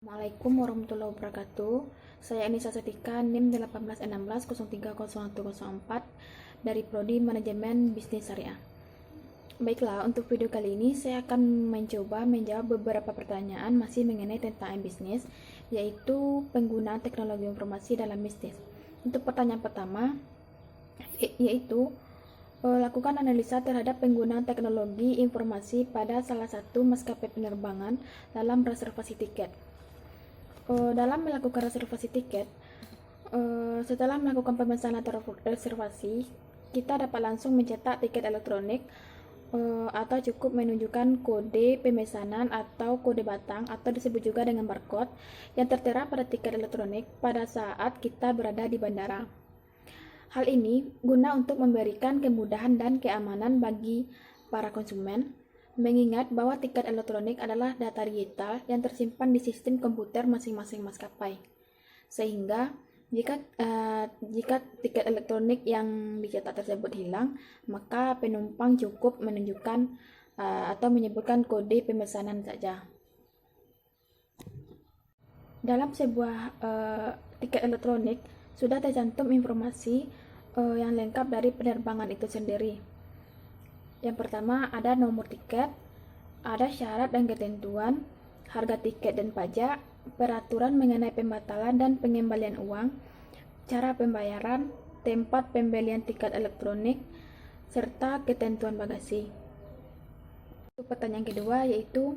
Assalamualaikum warahmatullahi wabarakatuh. Saya Anissa Setika, NIM 1816030104 dari Prodi Manajemen Bisnis Syariah. Baiklah, untuk video kali ini saya akan mencoba menjawab beberapa pertanyaan masih mengenai tentang bisnis, yaitu penggunaan teknologi informasi dalam bisnis. Untuk pertanyaan pertama, yaitu lakukan analisa terhadap penggunaan teknologi informasi pada salah satu maskapai penerbangan dalam reservasi tiket. Dalam melakukan reservasi tiket, setelah melakukan pemesanan atau reservasi, kita dapat langsung mencetak tiket elektronik atau cukup menunjukkan kode pemesanan atau kode batang atau disebut juga dengan barcode yang tertera pada tiket elektronik pada saat kita berada di bandara. Hal ini guna untuk memberikan kemudahan dan keamanan bagi para konsumen, mengingat bahwa tiket elektronik adalah data digital yang tersimpan di sistem komputer masing-masing maskapai. Sehingga jika tiket elektronik yang dicetak tersebut hilang, maka penumpang cukup menunjukkan atau menyebutkan kode pemesanan saja. Dalam sebuah tiket elektronik sudah tercantum informasi yang lengkap dari penerbangan itu sendiri. Yang pertama ada nomor tiket, ada syarat dan ketentuan, harga tiket dan pajak, peraturan mengenai pembatalan dan pengembalian uang, cara pembayaran, tempat pembelian tiket elektronik, serta ketentuan bagasi. Untuk pertanyaan kedua yaitu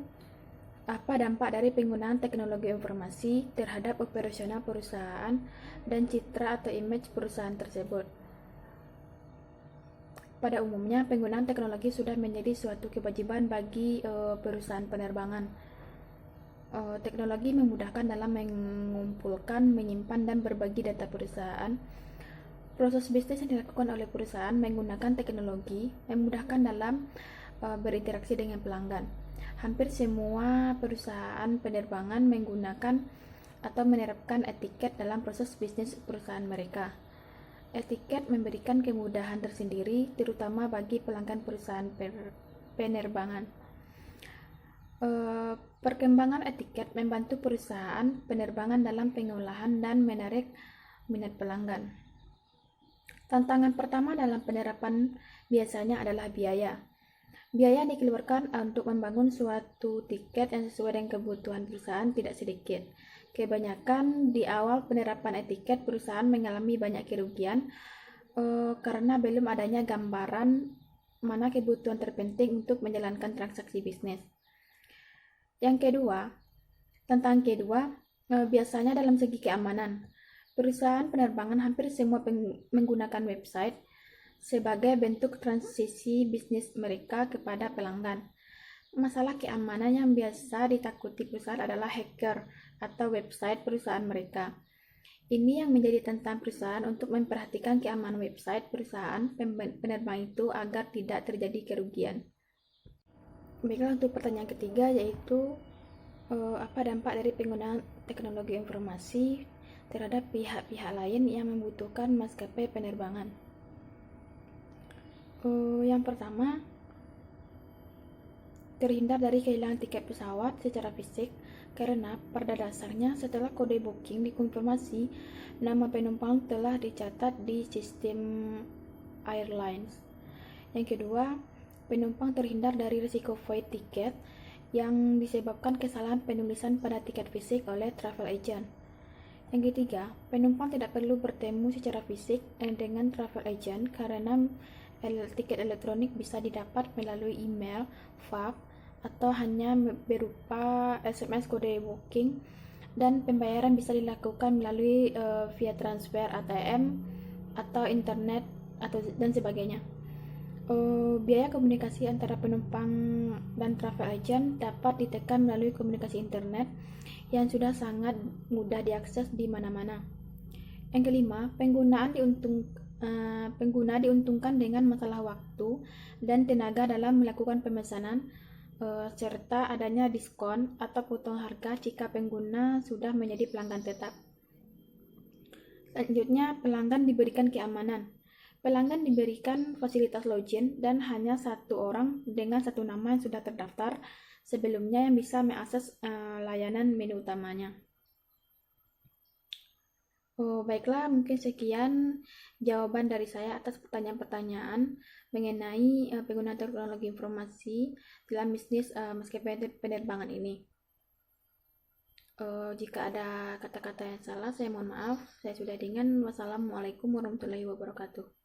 apa dampak dari penggunaan teknologi informasi terhadap operasional perusahaan dan citra atau image perusahaan tersebut. Pada umumnya, penggunaan teknologi sudah menjadi suatu kewajiban bagi perusahaan penerbangan. Teknologi memudahkan dalam mengumpulkan, menyimpan, dan berbagi data perusahaan. Proses bisnis yang dilakukan oleh perusahaan menggunakan teknologi memudahkan dalam berinteraksi dengan pelanggan. Hampir semua perusahaan penerbangan menggunakan atau menerapkan etiket dalam proses bisnis perusahaan mereka. Etiket memberikan kemudahan tersendiri, terutama bagi pelanggan perusahaan penerbangan. Perkembangan etiket membantu perusahaan penerbangan dalam pengolahan dan menarik minat pelanggan. Tantangan pertama dalam penerapan biasanya adalah biaya. Biaya yang dikeluarkan untuk membangun suatu tiket yang sesuai dengan kebutuhan perusahaan tidak sedikit. Kebanyakan di awal penerapan etiket, perusahaan mengalami banyak kerugian karena belum adanya gambaran mana kebutuhan terpenting untuk menjalankan transaksi bisnis. Tantangan kedua, biasanya dalam segi keamanan. Perusahaan penerbangan hampir semua menggunakan website sebagai bentuk transisi bisnis mereka kepada pelanggan. Masalah keamanan yang biasa ditakuti perusahaan adalah hacker atau website perusahaan mereka. Ini yang menjadi tantangan perusahaan untuk memperhatikan keamanan website perusahaan penerbang itu agar tidak terjadi kerugian. Baiklah, untuk pertanyaan ketiga yaitu apa dampak dari penggunaan teknologi informasi terhadap pihak-pihak lain yang membutuhkan maskapai penerbangan. Yang pertama, terhindar dari kehilangan tiket pesawat secara fisik karena pada dasarnya setelah kode booking dikonfirmasi, nama penumpang telah dicatat di sistem airlines. Yang kedua, penumpang terhindar dari risiko void tiket yang disebabkan kesalahan penulisan pada tiket fisik oleh travel agent. Yang ketiga, penumpang tidak perlu bertemu secara fisik dengan travel agent karena tiket elektronik bisa didapat melalui email, fax, atau hanya berupa SMS kode booking, dan pembayaran bisa dilakukan melalui via transfer ATM atau internet dan sebagainya. Biaya komunikasi antara penumpang dan travel agent dapat ditekan melalui komunikasi internet yang sudah sangat mudah diakses di mana-mana. Yang kelima, pengguna diuntungkan dengan masalah waktu dan tenaga dalam melakukan pemesanan serta adanya diskon atau potong harga jika pengguna sudah menjadi pelanggan tetap. Selanjutnya, pelanggan diberikan keamanan. Pelanggan diberikan fasilitas login dan hanya satu orang dengan satu nama yang sudah terdaftar sebelumnya yang bisa mengakses layanan menu utamanya. Oh, baiklah, mungkin sekian jawaban dari saya atas pertanyaan-pertanyaan mengenai penggunaan teknologi informasi dalam bisnis maskapai penerbangan ini. Jika ada kata-kata yang salah, saya mohon maaf. Saya sudah dengan. Wassalamualaikum warahmatullahi wabarakatuh.